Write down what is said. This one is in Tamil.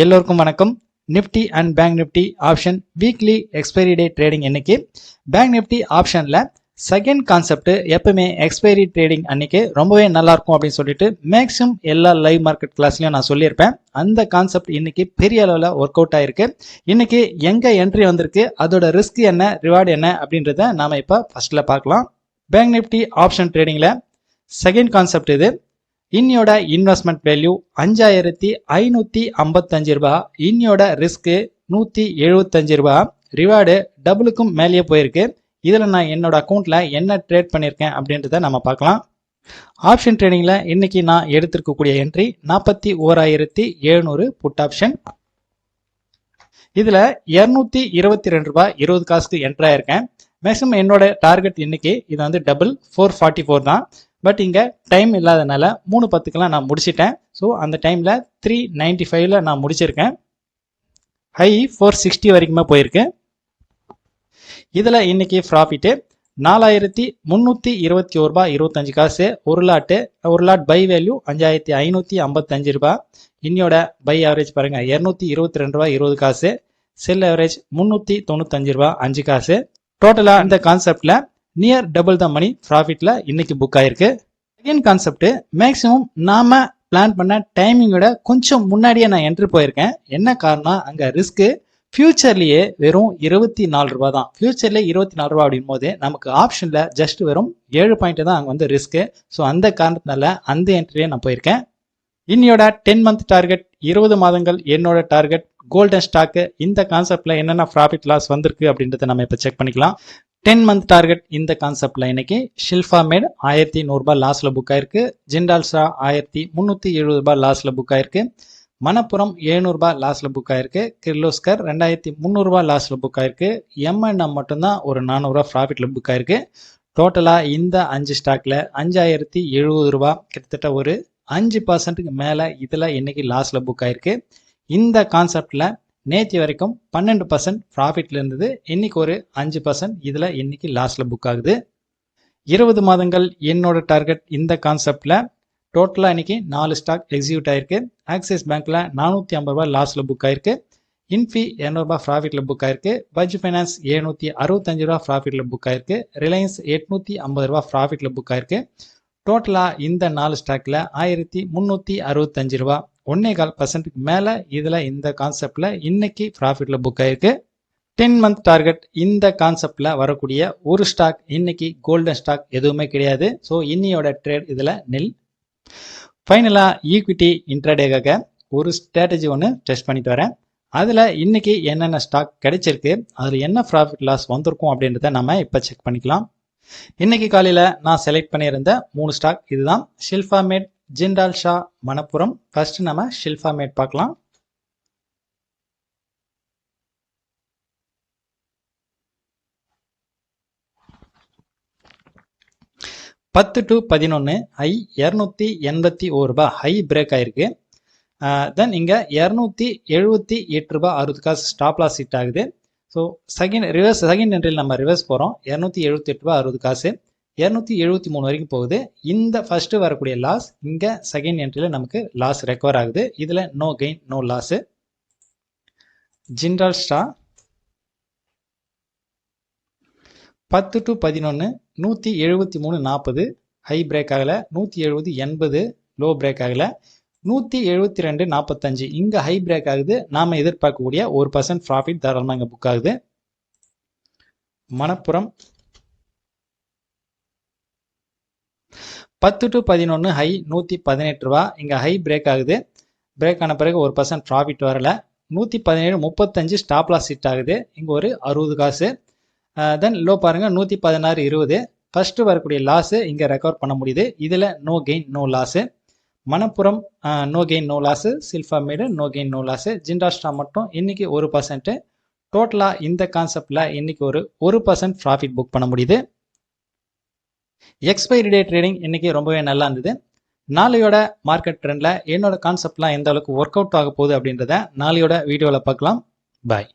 எல்லோருக்கும் வணக்கம். Nifty and bank Nifty option weekly expiry day trading இன்னைக்கு. பேங்க் நிஃப்டி ஆப்ஷன்ல செகண்ட் கான்செப்ட் எப்பவுமே எக்ஸ்பைரி ட்ரேடிங் அன்னைக்கு ரொம்பவே நல்லா இருக்கும் அப்படின்னு சொல்லிட்டு மேக்ஸிமம் எல்லா லைவ் மார்க்கெட் கிளாஸ்லயும் நான் சொல்லியிருப்பேன். அந்த கான்செப்ட் இன்னைக்கு பெரிய அளவில் ஒர்க் அவுட் ஆயிருக்கு. இன்னைக்கு எங்க என்ட்ரி வந்திருக்கு, அதோட ரிஸ்க் என்ன, ரிவார்டு என்ன அப்படின்றத நாம இப்ப ஃபர்ஸ்ட்ல பார்க்கலாம். பேங்க் நிஃப்டி ஆப்ஷன் ட்ரேடிங்ல செகண்ட் கான்செப்ட் இது. இன்னியோட இன்வெஸ்ட்மெண்ட் வேல்யூ 5555 ரூபாய். இன்னியோட ரிஸ்க் 175 ரூபாய். ரிவார்டு டபுளுக்கும் மேலேயே போயிருக்கு. இதுல நான் என்னோட அக்கௌண்ட்ல என்ன ட்ரேட் பண்ணிருக்கேன் அப்படின்றத நம்ம பார்க்கலாம். ஆப்ஷன் ட்ரேடிங்ல இன்னைக்கு நான் எடுத்திருக்கக்கூடிய என்ட்ரி 41,700 புட் ஆப்ஷன். இதுல 222 ரூபாய் 20 காசுக்கு என்ட்ரி ஆயிருக்கேன். மேக்ஸிமம் என்னோட டார்கெட் இன்னைக்கு இது வந்து டபுள் 444 தான். பட் இங்கே டைம் இல்லாதனால 3:10க்கெல்லாம் நான் முடிச்சிட்டேன். ஸோ அந்த டைமில் 395ல நான் முடிச்சிருக்கேன். ஹை 460 வரைக்குமே போயிருக்கு. இதில் இன்னைக்கு ப்ராஃபிட்டு 4,321 ரூபாய் 25 காசு. ஒரு லாட் பை வேல்யூ 5,555 ரூபாய். இன்னையோட பை ஆவரேஜ் பாருங்க 222 ரூபாய் 20 காசு. செல் ஆவரேஜ் 395 ரூபாய் 5 காசு. டோட்டலா இந்த கான்செப்ட்ல நியர் டபுள் த மணி ப்ராஃபிட்ல இன்னைக்கு புக் ஆயிருக்கு. செகண்ட் கான்செப்ட் மேக்ஸிமம் நாம பிளான் பண்ண டைமிங்கோட கொஞ்சம் முன்னாடியே நான் என்ட்ரி போயிருக்கேன். என்ன காரணம், அங்க ரிஸ்க் ஃபியூச்சர்லயே வெறும் 24 ரூபாய் தான். ஃபியூச்சர்ல 24 ரூபாய் அப்படின் போது நமக்கு ஆப்ஷன்ல ஜஸ்ட் வெறும் 7 பாயிண்ட் தான் அங்க வந்து ரிஸ்க். ஸோ அந்த காரணத்தினால அந்த என்ட்ரியே நான் போயிருக்கேன். இன்னையோட 10 மந்த் டார்கெட் 20 மாதங்கள் என்னோட டார்கெட் கோல்டன் ஸ்டாக். இந்த கான்செப்ட்ல என்னென்ன ப்ராஃபிட் லாஸ் வந்திருக்கு அப்படின்றத நம்ம இப்ப செக் பண்ணிக்கலாம். 10 மந்த் டார்கெட் இந்த கான்செப்ட்ல இன்னைக்கு ஷில்ஃபா மேட் 1,100 ரூபாய் லாஸ்ல புக் ஆயிருக்கு. ஜிண்டால்ஸா 1,370 ரூபாய் லாஸ்ல புக் ஆயிருக்கு. மணப்புரம் 700 ரூபாய் லாஸ்ல புக் ஆயிருக்கு. கிர்லோஸ்கர் 2,300 ரூபாய் லாஸ்ல புக் ஆயிருக்கு. எம்என்எம் மட்டும்தான் ஒரு 400 ரூபாய் ப்ராஃபிட்ல புக் ஆயிருக்கு. டோட்டலா இந்த 5 ஸ்டாக்ல 5,070 ரூபாய், கிட்டத்தட்ட ஒரு 5% மேல இதுல இன்னைக்கு லாஸ்ல புக் ஆயிருக்கு. இந்த கான்செப்ட்ல நேற்று வரைக்கும் 12% ப்ராஃபிட்ல இருந்தது. இன்னைக்கு ஒரு 5% இதுல இன்னைக்கு லாஸ்ட்ல புக் ஆகுது. 20 மாதங்கள் என்னோட டார்கெட் இந்த கான்செப்ட்ல டோட்டலா இன்னைக்கு 4 ஸ்டாக் எக்ஸிக்யூட் ஆயிருக்கு. ஆக்சிஸ் பேங்க்ல 450 ரூபாய் லாஸ்ட்ல புக் ஆயிருக்கு. இன்ஃபி 200 ரூபாய் ப்ராஃபிட்ல புக் ஆயிருக்கு. பஜ் ஃபைனான்ஸ் 765 ரூபாய் ப்ராஃபிட்ல புக் ஆயிருக்கு. ரிலையன்ஸ் 850 ரூபாய் ப்ராஃபிட்ல புக் ஆயிருக்கு. டோட்டலா இந்த 4 ஸ்டாக்ல 1,365 ரூபாய், 1.25% மேல இதுல இந்த கான்செப்ட்ல இன்னைக்கு ப்ராஃபிட்ல புக் ஆயிருக்கு. 10 மந்த் டார்கெட் இந்த கான்செப்ட்ல வரக்கூடிய ஒரு ஸ்டாக் இன்னைக்கு கோல்டன் ஸ்டாக் எதுவுமே கிடையாது. ஸோ இன்னையோட ட்ரேட் இதுல நில். ஃபைனலா ஈக்விட்டி இன்ட்ராடேக்காக ஒரு ஸ்ட்ராட்டஜி ஒன்று டெஸ்ட் பண்ணிட்டு வரேன். அதுல இன்னைக்கு என்னென்ன ஸ்டாக் கிடைச்சிருக்கு, அதுல என்ன ப்ராஃபிட் லாஸ் வந்திருக்கும் அப்படின்றத நம்ம இப்ப செக் பண்ணிக்கலாம். இன்னைக்கு காலையில நான் செலக்ட் பண்ணியிருந்த 3 ஸ்டாக் இதுதான். ஷில்ஃபா மேட், ஜிண்டால் ஷா, மணப்புரம். ஃபர்ஸ்ட் நம்ம ஷில்ஃபா மேட் பார்க்கலாம். பத்து டு 11 ஹை 281 ரூபாய் ஹை பிரேக் ஆயிருக்கு. தென் இங்க 278 ரூபாய் 60 காசு ஸ்டாப் லாஸ் ஹிட் ஆகுது. ஸோ செகண்ட் என்ட்ரியில் நம்ம ரிவர்ஸ் போறோம். 278 ரூபாய் 60 காசு 273 வரைக்கும் போகுது. இந்த ஃபர்ஸ்ட் வரக்கூடிய லாஸ் இங்க செகண்ட் என்ட்ரியில நமக்கு லாஸ் ரெக்கவர் ஆகுது. இதுல no gain no loss. Jindal ஸ்டா 10 டு 11 173.40 ஹை பிரேக் ஆகல. 170.80 லோ பிரேக் ஆகல. 172.45 இங்க ஹை பிரேக் ஆகுது. நாம எதிர்பார்க்கக்கூடிய 1% ப்ராஃபிட் தாராளமா இங்க புக் ஆகுது. மணப்புரம் 10 டு 11 ஹை 118 ரூபாய். இங்க ஹை பிரேக் ஆகுது. பிரேக் ஆன பிறகு 1% ப்ராஃபிட் வரல. 117.35 ஸ்டாப் லாஸ் ஹிட் ஆகுது. இங்க ஒரு 60 காசு. தென் லோ பாருங்க 116.20. ஃபர்ஸ்ட் வரக்கூடிய லாஸ் இங்க ரெக்கவர் பண்ண முடியுது. இதுல no gain no loss. Manappuram no gain no loss. சில்ஃபா மேடு நோ கெயின் நோ லாஸ். ஜிண்டாஸ்டா மட்டும் இன்னைக்கு 1%. டோட்டலா இந்த கான்செப்ட்ல இன்னைக்கு ஒரு 1% ப்ராஃபிட் புக் பண்ண முடியுது. எக்ஸ்பைரி டே ட்ரேடிங் இன்னைக்கு ரொம்பவே நல்லா இருந்தது. நாளையோட மார்க்கெட் ட்ரெண்ட்ல என்னோட கான்செப்ட்லாம் எந்த அளவுக்கு ஒர்க் அவுட் ஆக போகுது அப்படின்றத நாளையோட வீடியோல பார்க்கலாம். பாய்.